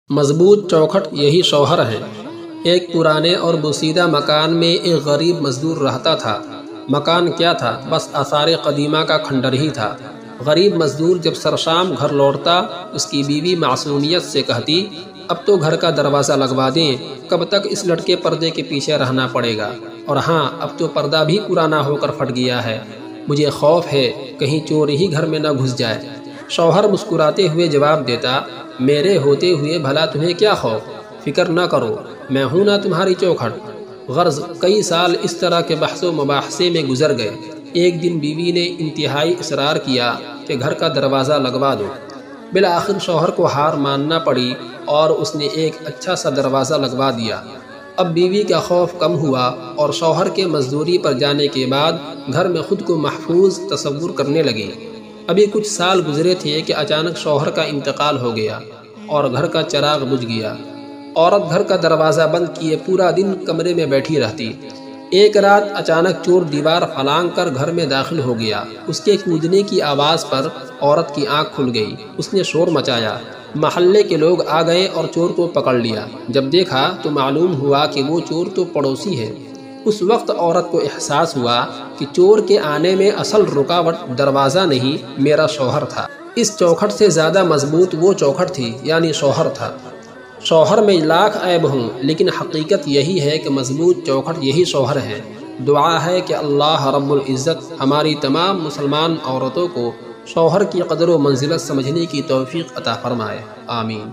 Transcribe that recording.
مضبوط چوکھٹ یہی شوہر ہے۔ ایک پرانے اور بوسیدہ مکان میں ایک غریب مزدور رہتا تھا۔ مکان کیا تھا، بس آثار قدیمہ کا کھنڈر ہی تھا۔ غریب مزدور جب سرشام گھر لوٹتا، اس کی بیوی معصومیت سے کہتی، اب تو گھر کا دروازہ لگوا دیں، کب تک اس لٹکے پردے کے پیچھے رہنا پڑے گا، اور ہاں اب تو پردہ بھی پرانا ہو کر پھٹ گیا ہے، مجھے خوف ہے کہیں چور ہی گھر میں نہ گھس جائے۔ شوہر مسکراتے ہوئے جواب دیتا، میرے ہوتے ہوئے بھلا تمہیں کیا خوف، فکر نہ کرو، میں ہوں نا تمہاری چوکھٹ۔ غرض کئی سال اس طرح کے بحث و مباحثے میں گزر گئے۔ ایک دن بیوی نے انتہائی اصرار کیا کہ گھر کا دروازہ لگوا دو۔ بالآخر شوہر کو ہار ماننا پڑی اور اس نے ایک اچھا سا دروازہ لگوا دیا۔ اب بیوی کا خوف کم ہوا اور شوہر کے مزدوری پر جانے کے بعد گھر میں خود کو محفوظ تصور کرنے لگی۔ ابھی کچھ سال گزرے تھے کہ اچانک شوہر کا انتقال ہو گیا اور گھر کا چراغ بجھ گیا۔ عورت گھر کا دروازہ بند کیے پورا دن کمرے میں بیٹھی رہتی۔ ایک رات اچانک چور دیوار پھلانگ کر گھر میں داخل ہو گیا۔ اس کے کودنے کی آواز پر عورت کی آنکھ کھل گئی۔ اس نے شور مچایا، محلے کے لوگ آ گئے اور چور کو پکڑ لیا۔ جب دیکھا تو معلوم ہوا کہ وہ چور تو پڑوسی ہے۔ اس وقت عورت کو احساس ہوا کہ چور کے آنے میں اصل رکاوٹ دروازہ نہیں، میرا شوہر تھا۔ اس چوکھٹ سے زیادہ مضبوط وہ چوکھٹ تھی، یعنی شوہر تھا۔ شوہر میں لاکھ عیب ہوں، لیکن حقیقت یہی ہے کہ مضبوط چوکھٹ یہی شوہر ہے۔ دعا ہے کہ اللہ رب العزت ہماری تمام مسلمان عورتوں کو شوہر کی قدر و منزلت سمجھنے کی توفیق عطا فرمائے، آمین۔